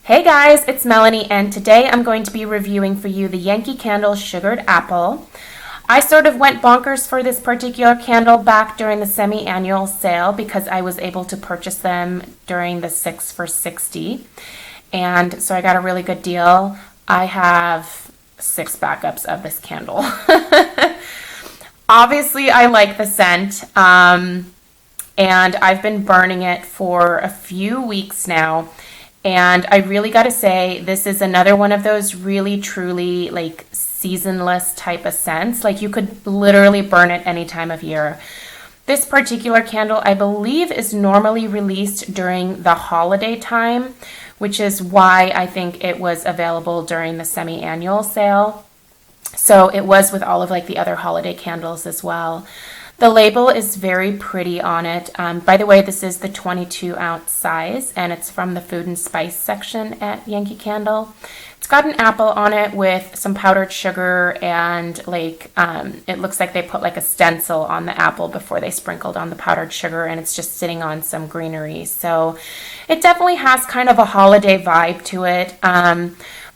Hey guys, it's Melanie, and today I'm going to be reviewing for you the Yankee Candle Sugared Apple. I sort of went bonkers for this particular candle back during the semi-annual sale because I was able to purchase them during the 6 for $60, and so I got a really good deal. I have 6 backups of this candle. Obviously, I like the scent, and I've been burning it for a few weeks now. And I really got to say, this is another one of those really, truly, like, seasonless type of scents. Like, you could literally burn it any time of year. This particular candle, I believe, is normally released during the holiday time, which is why I think it was available during the semi-annual sale. So it was with all of, like, the other holiday candles as well. The label is very pretty on it. By the way, this is the 22-ounce size, and it's from the food and spice section at Yankee Candle. It's got an apple on it with some powdered sugar, and like it looks like they put like a stencil on the apple before they sprinkled on the powdered sugar, and it's just sitting on some greenery. So it definitely has kind of a holiday vibe to it.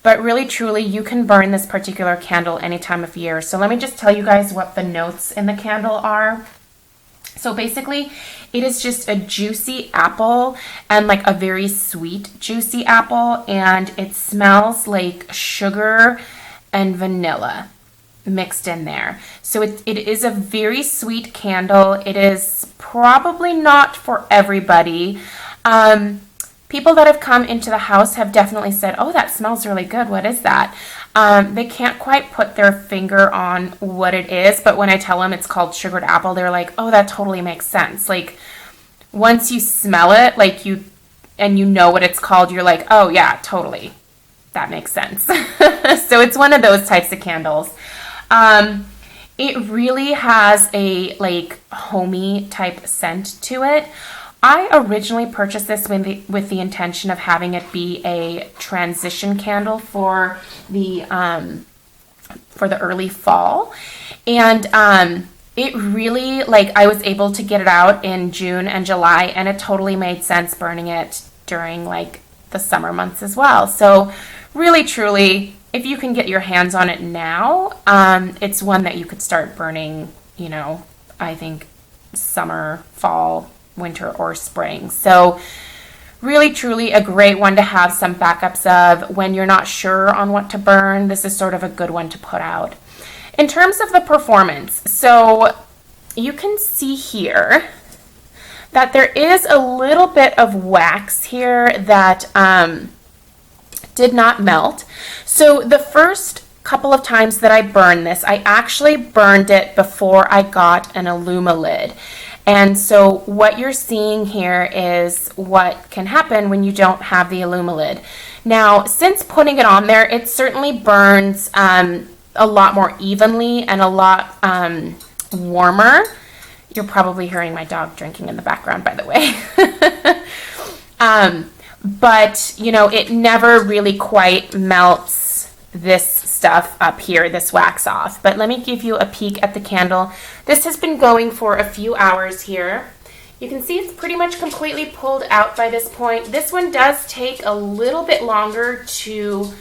But really, truly, you can burn this particular candle any time of year. So let me just tell you guys what the notes in the candle are. So basically, it is just a juicy apple and like a very sweet juicy apple. And it smells like sugar and vanilla mixed in there. So it is a very sweet candle. It is probably not for everybody. People that have come into the house have definitely said, oh, that smells really good. What is that? They can't quite put their finger on what it is, but when I tell them it's called sugared apple, they're like, oh, that totally makes sense. Like, once you smell it, like you know what it's called, you're like, oh, yeah, totally. That makes sense. So it's one of those types of candles. It really has a, like, homey type scent to it. I originally purchased this with the intention of having it be a transition candle for the early fall, and it really, like, I was able to get it out in June and July, and it totally made sense burning it during like the summer months as well. So really, truly, if you can get your hands on it now, it's one that you could start burning, you know, I think summer, fall, winter, or spring. So really, truly a great one to have some backups of when you're not sure on what to burn. This is sort of a good one to put out. In terms of the performance, so you can see here that there is a little bit of wax here that did not melt. So the first couple of times that I burned this, I actually burned it before I got an Illuma lid. And so what you're seeing here is what can happen when you don't have the Illuma lid. Now, since putting it on there, it certainly burns a lot more evenly and a lot warmer. You're probably hearing my dog drinking in the background, by the way. But, you know, it never really quite melts this stuff up here, this wax off. But let me give you a peek at the candle. This has been going for a few hours here. You can see it's pretty much completely pulled out by this point. This one does take a little bit longer to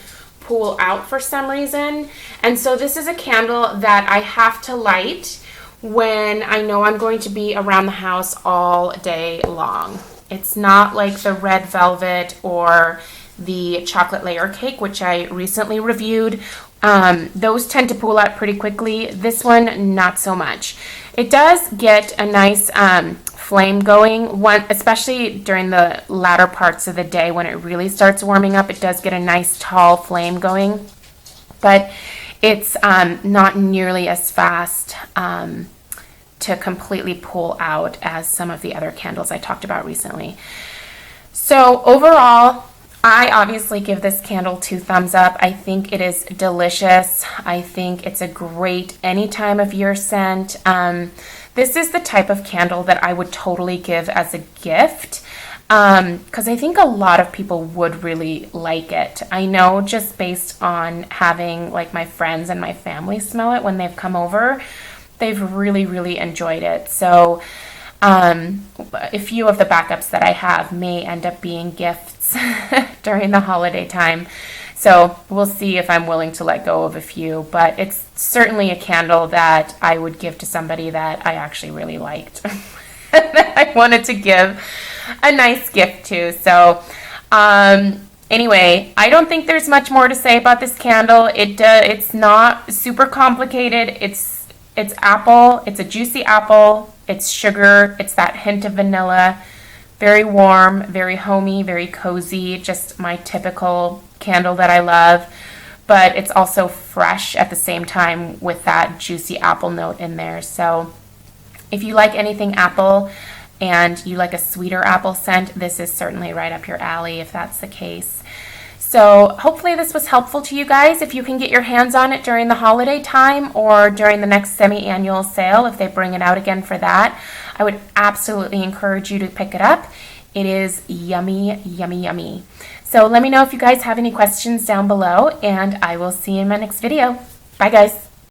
pull out for some reason. And so this is a candle that I have to light when I know I'm going to be around the house all day long. It's not like the red velvet or the chocolate layer cake, which I recently reviewed. Those tend to pull out pretty quickly. This one, not so much. It does get a nice flame going, especially during the latter parts of the day when it really starts warming up. It does get a nice tall flame going, but it's not nearly as fast to completely pull out as some of the other candles I talked about recently. So overall, I obviously give this candle 2 thumbs up. I think it is delicious. I think it's a great any time of year scent. This is the type of candle that I would totally give as a gift because I think a lot of people would really like it. I know just based on having like my friends and my family smell it when they've come over, they've really, really enjoyed it. So A few of the backups that I have may end up being gifts during the holiday time. So we'll see if I'm willing to let go of a few, but it's certainly a candle that I would give to somebody that I actually really liked. That I wanted to give a nice gift to. So anyway, I don't think there's much more to say about this candle. It's not super complicated. It's apple. It's a juicy apple. It's sugar. It's that hint of vanilla. Very warm, very homey, very cozy. Just my typical candle that I love. But it's also fresh at the same time with that juicy apple note in there. So if you like anything apple and you like a sweeter apple scent, this is certainly right up your alley if that's the case. So hopefully this was helpful to you guys. If you can get your hands on it during the holiday time or during the next semi-annual sale, if they bring it out again for that, I would absolutely encourage you to pick it up. It is yummy, yummy, yummy. So let me know if you guys have any questions down below, and I will see you in my next video. Bye, guys.